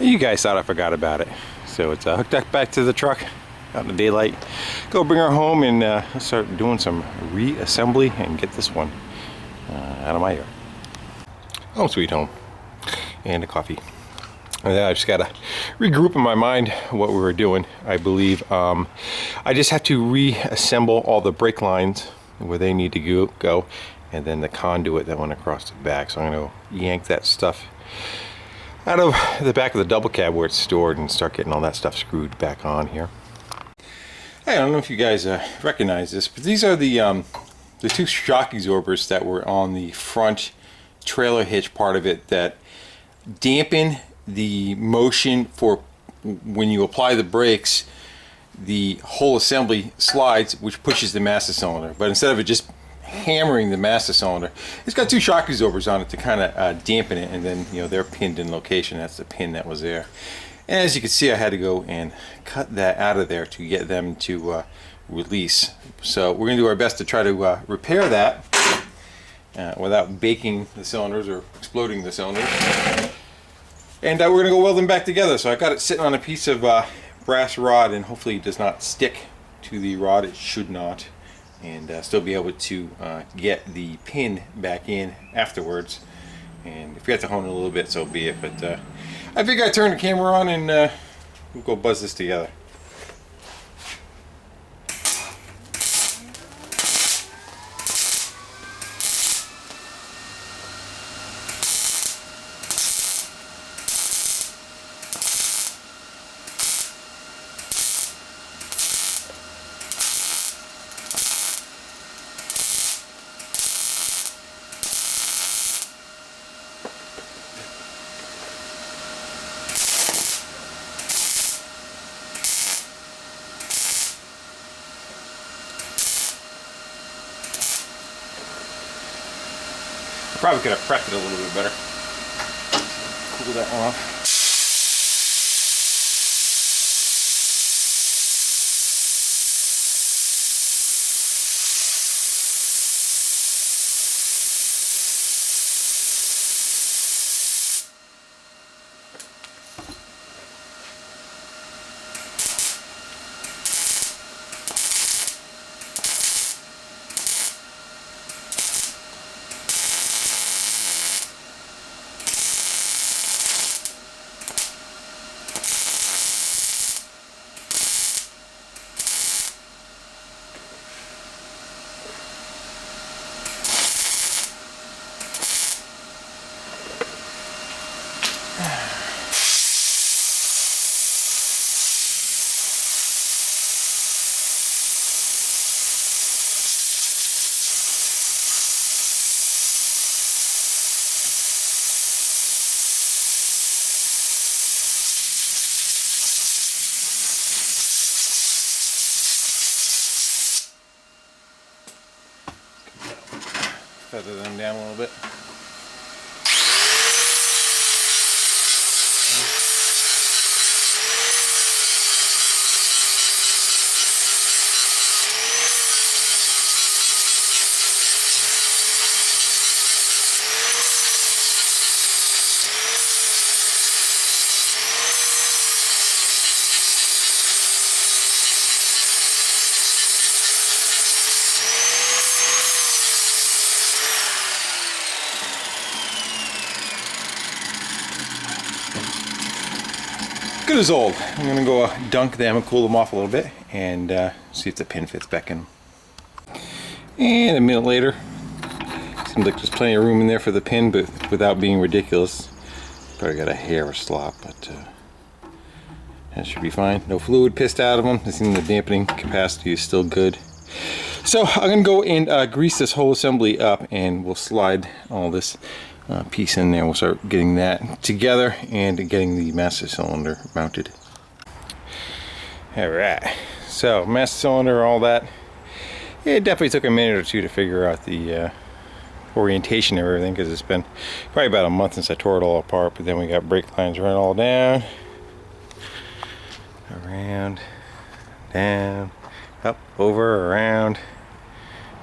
You guys thought I forgot about it. So it's hooked up back to the truck out in the daylight. Go bring her home and start doing some reassembly and get this one out of my yard. Home sweet home. And a coffee. And then I just gotta regroup in my mind what we were doing. I believe I just have to reassemble all the brake lines where they need to go, and then the conduit that went across the back. So I'm gonna yank that stuff out of the back of the double cab where it's stored and start getting all that stuff screwed back on here. Hey, I don't know if you guys recognize this, but these are the two shock absorbers that were on the front trailer hitch part of it that dampen the motion for when you apply the brakes. The whole assembly slides, which pushes the master cylinder, but instead of it just hammering the master cylinder, it's got two shock absorbers on it to kind of dampen it, and then they're pinned in location. That's the pin that was there, and as you can see I had to go and cut that out of there to get them to release. So we're gonna do our best to try to repair that without baking the cylinders or exploding the cylinders, and we're gonna go weld them back together. So I got it sitting on a piece of brass rod, and hopefully it does not stick to the rod. It should not, and still be able to get the pin back in afterwards. And if we have to hone it a little bit, so be it. But I figure I turn the camera on and we'll go buzz this together. Probably could have prepped it a little bit better. Cool that one off. Feather them down a little bit. Good as old. I'm gonna go dunk them and cool them off a little bit and see if the pin fits back in. And a minute later, seems like there's plenty of room in there for the pin, but without being ridiculous. Probably got a hair of slop, but that should be fine. No fluid pissed out of them. I think the dampening capacity is still good. So I'm gonna go and grease this whole assembly up, and we'll slide all this piece in there. We'll start getting that together and getting the master cylinder mounted. Alright, so master cylinder, all that. It definitely took a minute or two to figure out the orientation of everything, because it's been probably about a month since I tore it all apart. But then we got brake lines running all down, around, down, up, over, around,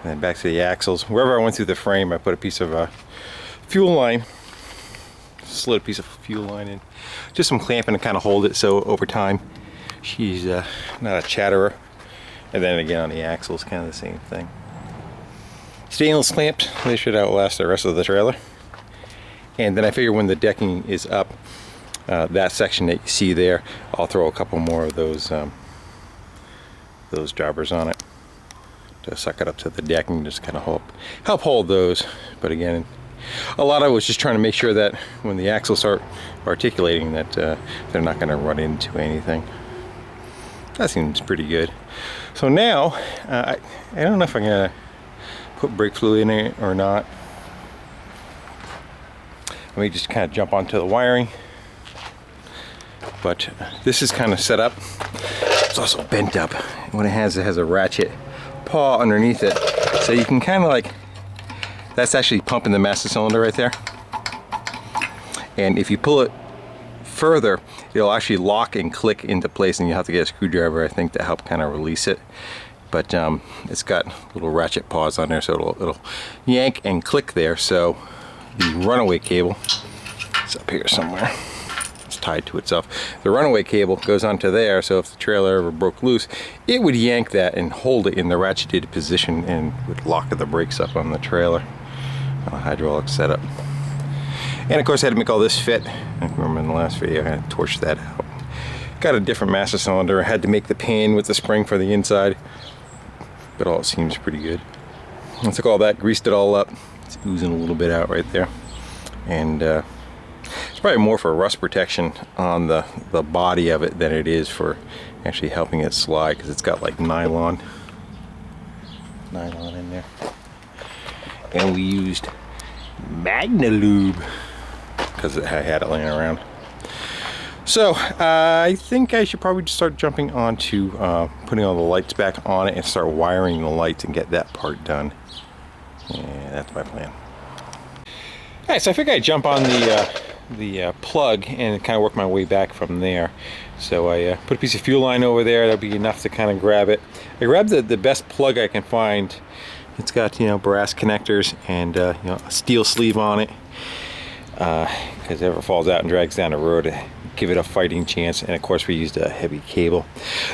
and then back to the axles. Wherever I went through the frame, I put a piece of fuel line slid a piece of fuel line in. Just some clamping to kind of hold it so over time she's not a chatterer. And then again on the axles, kind of the same thing. Stainless clamps, they should outlast the rest of the trailer. And then I figure when the decking is up, that section that you see there, I'll throw a couple more of those jobbers on it to suck it up to the deck and just kind of help hold those. But again, a lot of it was just trying to make sure that when the axles start articulating that they're not going to run into anything. That seems pretty good. So now I don't know if I'm going to put brake fluid in it or not. Let me just kind of jump onto the wiring. But this is kind of set up. It's also bent up. What it has a ratchet paw underneath it. So you can kind of like, that's actually pumping the master cylinder right there. And if you pull it further, it'll actually lock and click into place, and you have to get a screwdriver, I think, to help kind of release it. But it's got little ratchet paws on there, so it'll yank and click there. So the runaway cable is up here somewhere. It's tied to itself. The runaway cable goes onto there, so if the trailer ever broke loose, it would yank that and hold it in the ratcheted position and would lock the brakes up on the trailer. Hydraulic setup. And of course I had to make all this fit. I remember in the last video I had to torch that out. Got a different master cylinder. I had to make the pan with the spring for the inside, but all it seems pretty good. I took all that, greased it all up. It's oozing a little bit out right there. And it's probably more for rust protection on the body of it than it is for actually helping it slide, because it's got like nylon in there. And we used Magnalube because I had it laying around. So I think I should probably just start jumping onto putting all the lights back on it and start wiring the lights and get that part done. And that's my plan. Alright, so I figured I'd jump on the plug and kind of work my way back from there. So I put a piece of fuel line over there. That'll be enough to kind of grab it. I grabbed the best plug I can find. It's got, you know, brass connectors and you know, a steel sleeve on it, because if it ever falls out and drags down the road, give it a fighting chance. And of course we used a heavy cable.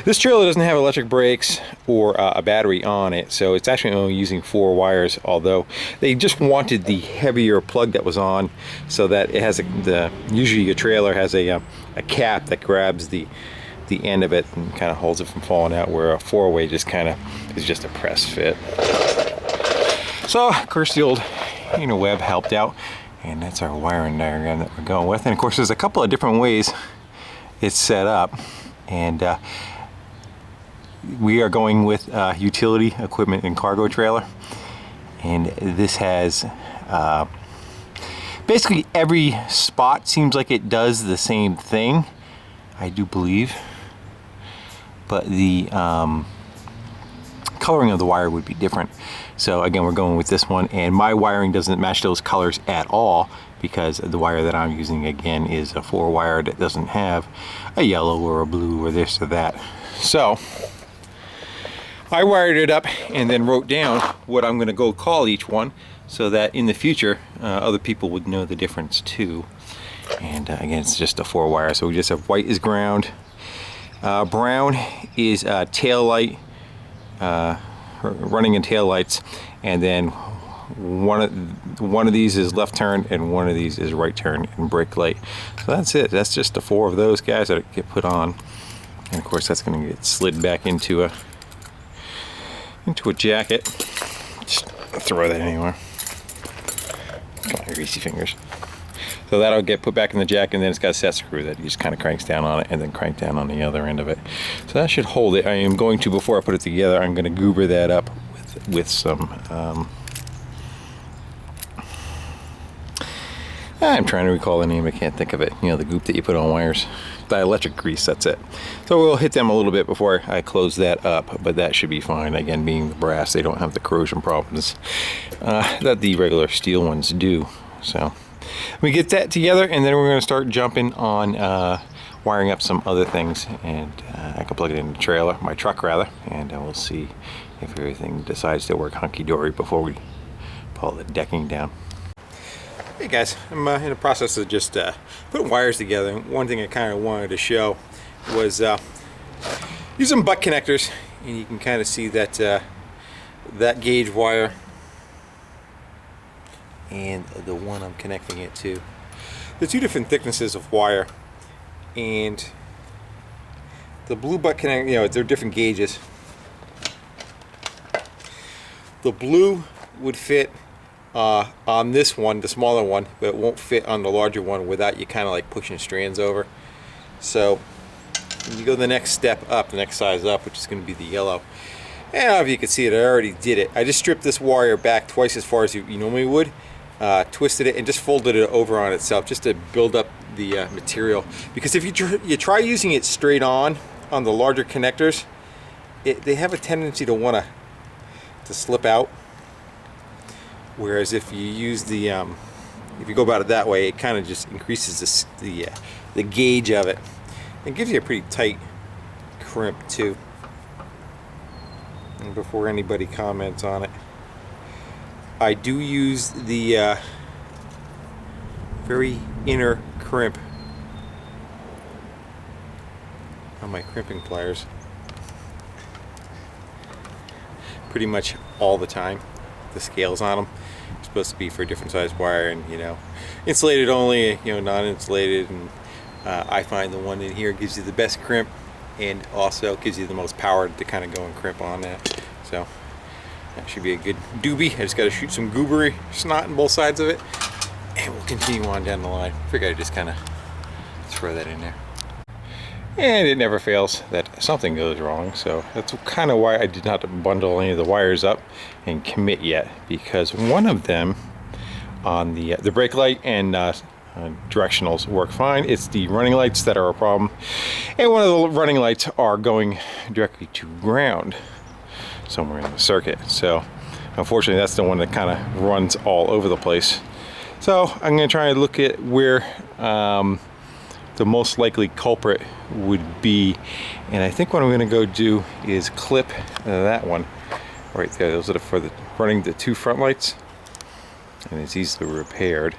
This trailer doesn't have electric brakes or a battery on it, so it's actually only using 4 wires, although they just wanted the heavier plug that was on, so that it has usually your trailer has a cap that grabs the end of it and kind of holds it from falling out, where a 4-way just kind of is just a press fit. So of course the old web helped out, and that's our wiring diagram that we're going with. And of course there's a couple of different ways it's set up, and we are going with utility equipment and cargo trailer. And this has basically every spot seems like it does the same thing, I do believe, but the coloring of the wire would be different. So again, we're going with this one, and my wiring doesn't match those colors at all, because the wire that I'm using again is a 4-wire that doesn't have a yellow or a blue or this or that. So I wired it up and then wrote down what I'm going to go call each one, so that in the future other people would know the difference too. And again, it's just a 4-wire, so we just have white is ground, brown is tail light, running in tail lights, and then one of these is left turn and one of these is right turn and brake light. So that's it. That's just the 4 of those guys that get put on, and of course that's going to get slid back into a jacket. Just throw that anywhere. Come on, greasy fingers. So that'll get put back in the jack, and then it's got a set screw that just kind of cranks down on it and then crank down on the other end of it. So that should hold it. I am going to, before I put it together, I'm going to goober that up with some I'm trying to recall the name, I can't think of it. You know, the goop that you put on wires. Dielectric grease, that's it. So we'll hit them a little bit before I close that up, but that should be fine. Again, being the brass, they don't have the corrosion problems that the regular steel ones do. So we get that together, and then we're going to start jumping on wiring up some other things, and I can plug it in the trailer, my truck rather, and we'll see if everything decides to work hunky-dory before we pull the decking down. Hey guys, I'm in the process of just putting wires together. One thing I kind of wanted to show was using butt connectors, and you can kind of see that that gauge wire and the one I'm connecting it to. The two different thicknesses of wire, and the blue butt connector, you know, they're different gauges. The blue would fit on this one, the smaller one, but it won't fit on the larger one without you kind of like pushing strands over. So when you go the next step up, the next size up, which is going to be the yellow, and I don't know if you can see it, I already did it. I just stripped this wire back twice as far as you normally would, twisted it, and just folded it over on itself just to build up the material. Because if you try using it straight on the larger connectors, they have a tendency to want to slip out. Whereas if you use the, if you go about it that way, it kind of just increases the gauge of it. It gives you a pretty tight crimp too. And before anybody comments on it, I do use the very inner crimp on my crimping pliers pretty much all the time. The scales on them are supposed to be for a different size wire, and you know, insulated only, you know, non-insulated, and I find the one in here gives you the best crimp and also gives you the most power to kind of go and crimp on that. So that should be a good doobie. I just got to shoot some goobery snot on both sides of it, and we'll continue on down the line. Figured I'd just kind of throw that in there. And it never fails that something goes wrong, so that's kind of why I did not bundle any of the wires up and commit yet, because one of them on the brake light and directionals work fine. It's the running lights that are a problem, and one of the running lights are going directly to ground somewhere in the circuit. So unfortunately that's the one that kind of runs all over the place. So I'm going to try and look at where the most likely culprit would be, and I think what I'm going to go do is clip that one right there. Those are for running the two front lights, and it's easily repaired,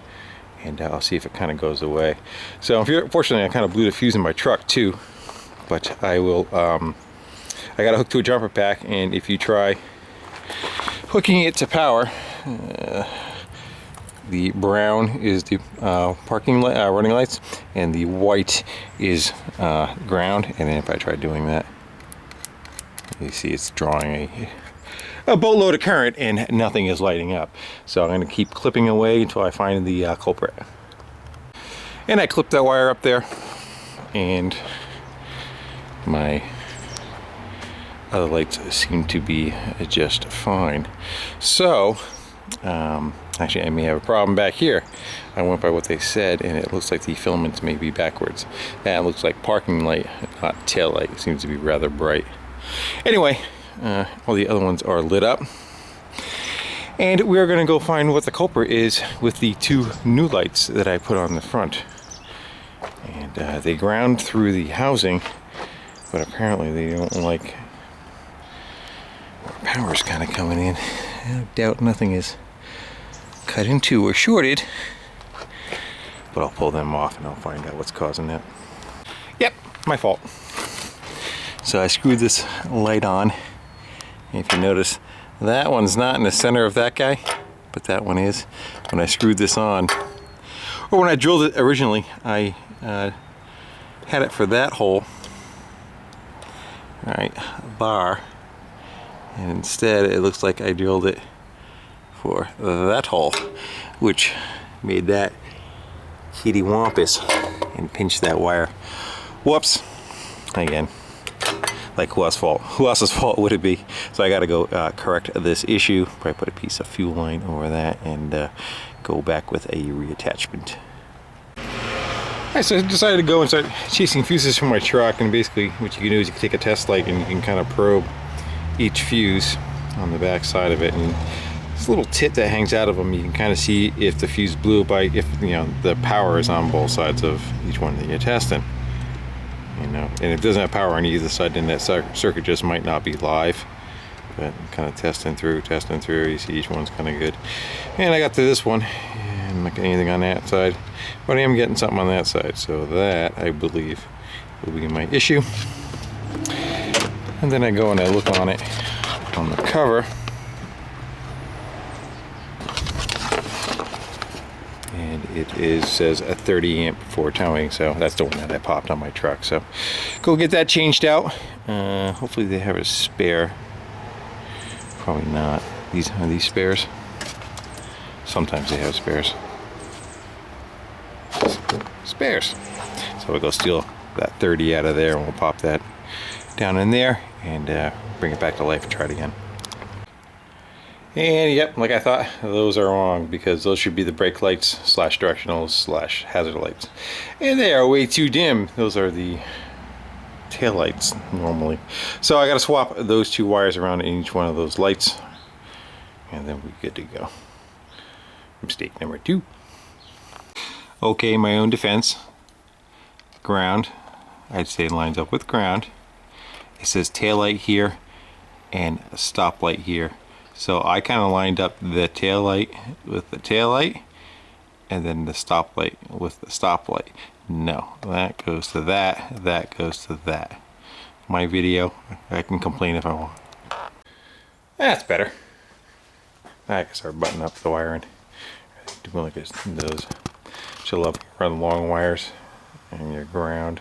and I'll see if it kind of goes away. So unfortunately I kind of blew the fuse in my truck too, but I will I got it hooked to a jumper pack, and if you try hooking it to power, the brown is the running lights, and the white is ground. And then if I try doing that, you see it's drawing a boatload of current and nothing is lighting up. So I'm going to keep clipping away until I find the culprit. And I clipped that wire up there, and my other lights seem to be just fine. So actually I may have a problem back here. I went by what they said, and it looks like the filaments may be backwards. That looks like parking light, not tail light. It seems to be rather bright. Anyway, all the other ones are lit up, and we're going to go find what the culprit is with the two new lights that I put on the front. And they ground through the housing, but apparently they don't like where power's kind of coming in. I doubt nothing is cut into or shorted, but I'll pull them off and I'll find out what's causing that. Yep, my fault. So I screwed this light on. If you notice, that one's not in the center of that guy, but that one is. When I screwed this on, or when I drilled it originally, I had it for that hole, right, bar, and instead it looks like I drilled it for that hole, which made that kitty wampus and pinched that wire. Whoops. Again, like who else's fault would it be? So I got to go correct this issue. Probably put a piece of fuel line over that and go back with a reattachment. Alright, so I decided to go and start chasing fuses from my truck, and basically what you can do is you can take a test light and you can kind of probe each fuse on the back side of it, and this little tit that hangs out of them, you can kind of see if the fuse blew by, if you know the power is on both sides of each one that you're testing. You know, and if it doesn't have power on either side, then that circuit just might not be live. But kind of testing through, you see each one's kind of good. And I got to this one, I'm not getting anything on that side, but I am getting something on that side, so that, I believe, will be my issue. And then I go and I look on it on the cover, and it says a 30 amp for towing, so that's the one that I popped on my truck. So go get that changed out. Hopefully they have a spare. Probably not. Are these spares? Sometimes they have spares. Spares. So we'll go steal that 30 out of there, and we'll pop that down in there and bring it back to life and try it again. And yep, like I thought, those are wrong, because those should be the brake lights slash directionals slash hazard lights, and they are way too dim. Those are the tail lights normally. So I got to swap those two wires around in each one of those lights, and then we're good to go. Mistake number 2. Okay, my own defense. Ground, I'd say lines up with ground. It says tail light here and a stop light here. So I kind of lined up the tail light with the tail light, and then the stop light with the stop light. No, that goes to that, that goes to that. My video, I can complain if I want. That's better. I can start buttoning up the wiring. Doing like those. Should love run long wires, and your ground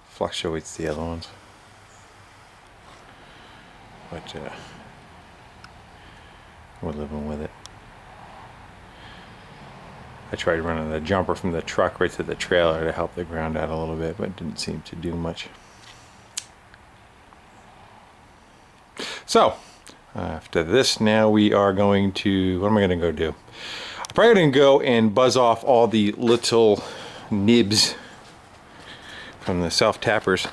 fluctuates the other ones. But we're living with it. I tried running the jumper from the truck right to the trailer to help the ground out a little bit, but it didn't seem to do much. So after this, now we are going to, what am I going to go do? I'm probably going to go and buzz off all the little nibs from the self-tappers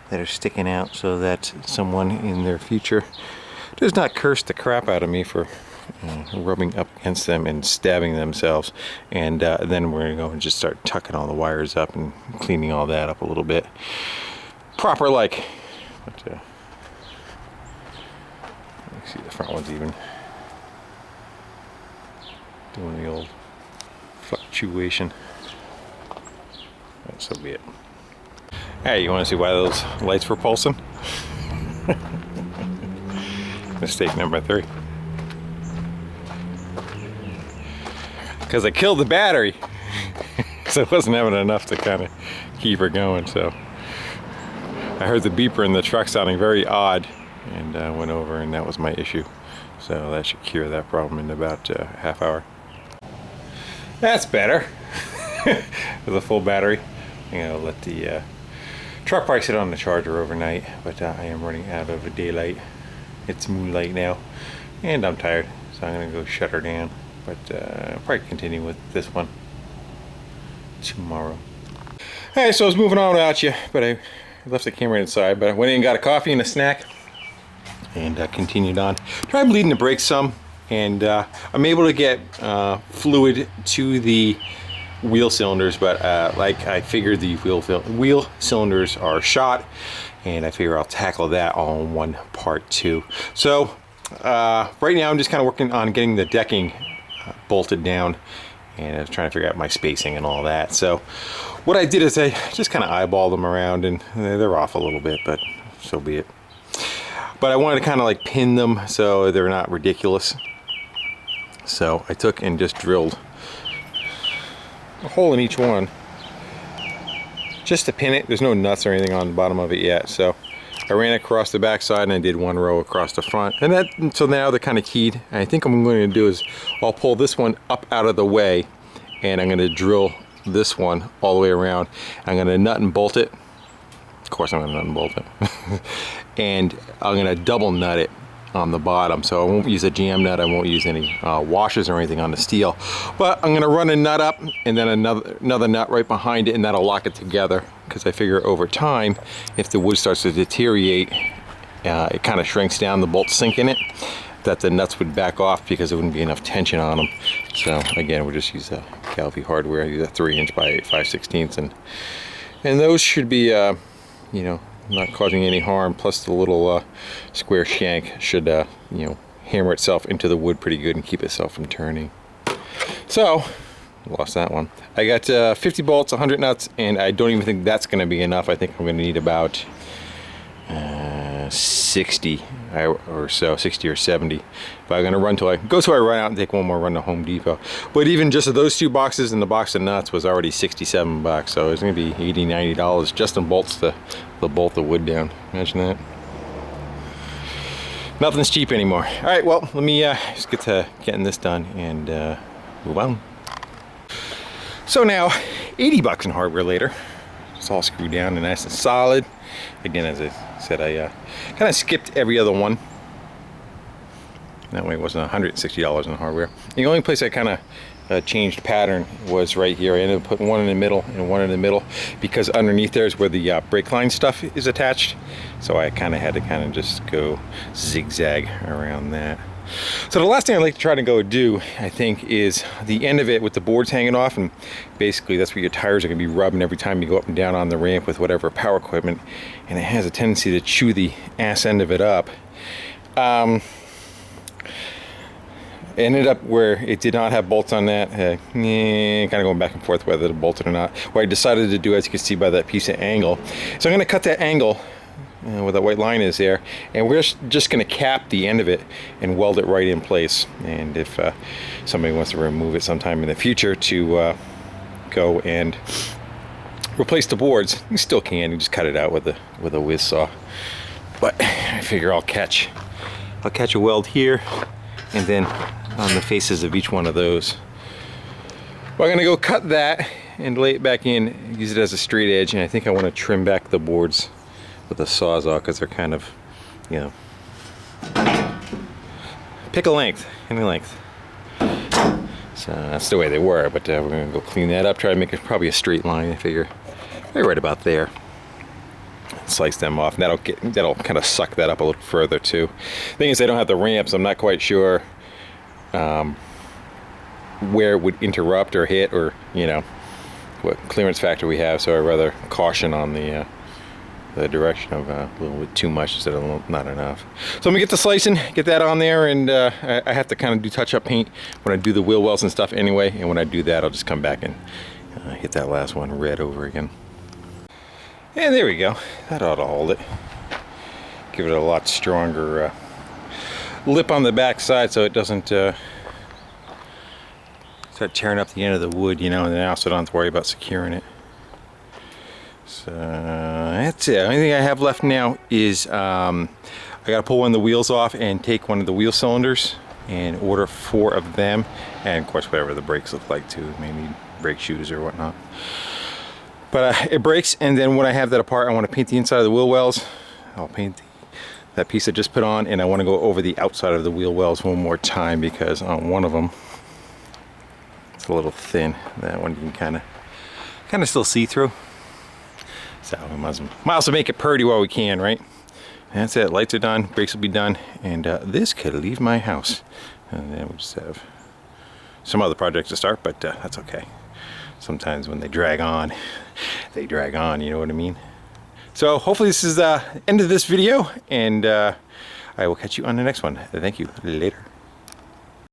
that are sticking out, so that someone in their future does not curse the crap out of me for rubbing up against them and stabbing themselves. And then we're going to go and just start tucking all the wires up and cleaning all that up a little bit. Proper like. But, let's see, the front one's even doing the old fluctuation. So be it. Hey, you want to see why those lights were pulsing? Mistake number 3. Because I killed the battery. So it wasn't having enough to kind of keep her going. So I heard the beeper in the truck sounding very odd, and I went over, and that was my issue. So that should cure that problem in about a half hour. That's better. With a full battery. I'm going to let the truck probably sit on the charger overnight, but I am running out of daylight. It's moonlight now, and I'm tired, so I'm going to go shut her down. But I'll probably continue with this one tomorrow. Alright, so I was moving on without you, but I left the camera inside. But I went in and got a coffee and a snack, and continued on. Tried bleeding the brakes some, and I'm able to get fluid to the wheel cylinders, but like I figured the wheel cylinders are shot, and I figure I'll tackle that all in one part too. So right now I'm just kind of working on getting the decking bolted down, and I was trying to figure out my spacing and all that. So what I did is I just kind of eyeballed them around, and they're off a little bit, but so be it. But I wanted to kind of like pin them so they're not ridiculous. So I took and just drilled a hole in each one just to pin it. There's no nuts or anything on the bottom of it yet, so I ran across the back side and I did one row across the front, and that, so now they're kind of keyed. And I think what I'm going to do is I'll pull this one up out of the way, and I'm going to drill this one all the way around. I'm going to nut and bolt it. Of course I'm going to nut and bolt it. And I'm going to double nut it on the bottom, so I won't use a jam nut. I won't use any washers or anything on the steel, but I'm gonna run a nut up and then another nut right behind it, and that'll lock it together, because I figure over time, if the wood starts to deteriorate, it kind of shrinks down, the bolts sink in it, that the nuts would back off because there wouldn't be enough tension on them. So again, we'll just use a Calvi hardware. I use a 3" by 5/16, and those should be you know, not causing any harm. Plus the little square shank should you know, hammer itself into the wood pretty good and keep itself from turning. So, lost that one. I got 50 bolts, 100 nuts, and I don't even think that's going to be enough. I think I'm going to need about 60 or so, 60 or 70. If I'm going to run till I run out and take one more run to Home Depot. But even just those 2 boxes and the box of nuts was already 67 bucks. So it's going to be $80, $90 just in bolts to bolt the wood down. Imagine that. Nothing's cheap anymore. All right, well, let me just get to getting this done and move on. So now, 80 bucks in hardware later. It's all screwed down and nice and solid. Again, as I said, I kind of skipped every other one. That way it wasn't $160 in hardware. The only place I kind of changed pattern was right here. I ended up putting one in the middle and one in the middle because underneath there is where the brake line stuff is attached. So I kind of had to just go zigzag around that. So the last thing I'd like to try to go do, I think, is the end of it with the boards hanging off, and basically that's where your tires are going to be rubbing every time you go up and down on the ramp with whatever power equipment, and it has a tendency to chew the ass end of it up. Ended up where it did not have bolts on that, kind of going back and forth whether to bolt it or not. What I decided to do, as you can see by that piece of angle, so I'm going to cut that angle where that white line is there, and we're just going to cap the end of it and weld it right in place. And if somebody wants to remove it sometime in the future to go and replace the boards, you still can. You just cut it out with a whiz saw. But I figure I'll catch a weld here and then on the faces of each one of those. Well, I'm going to go cut that and lay it back in, use it as a straight edge, and I think I want to trim back the boards with a sawzall because they're kind of, you know, pick a length, any length. So that's the way they were, but we're going to go clean that up, try to make it probably a straight line, I figure. Maybe right about there. Slice them off, and that'll kind of suck that up a little further too. Thing is, I don't have the ramps. I'm not quite sure where it would interrupt or hit, or you know what clearance factor we have. So I'd rather caution on the direction of a little bit too much instead of not enough. So I'm gonna get the slicing, get that on there, and I have to kind of do touch-up paint when I do the wheel wells and stuff anyway. And when I do that, I'll just come back and hit that last one red over again. And there we go. That ought to hold it. Give it a lot stronger lip on the back side so it doesn't start tearing up the end of the wood, you know, and then I also don't have to worry about securing it. So that's it. The only thing I have left now is I got to pull one of the wheels off and take one of the wheel cylinders and order 4 of them. And of course, whatever the brakes look like too. Maybe brake shoes or whatnot. But it breaks, and then when I have that apart, I want to paint the inside of the wheel wells. I'll paint that piece I just put on, and I want to go over the outside of the wheel wells one more time because on one of them, it's a little thin. That one you can kind of still see through. So we might as well make it pretty while we can, right? And that's it. Lights are done, brakes will be done, and this could leave my house. And then we'll just have some other projects to start, but that's okay. Sometimes when they drag on, you know what I mean? So hopefully this is the end of this video, and I will catch you on the next one. Thank you. Later.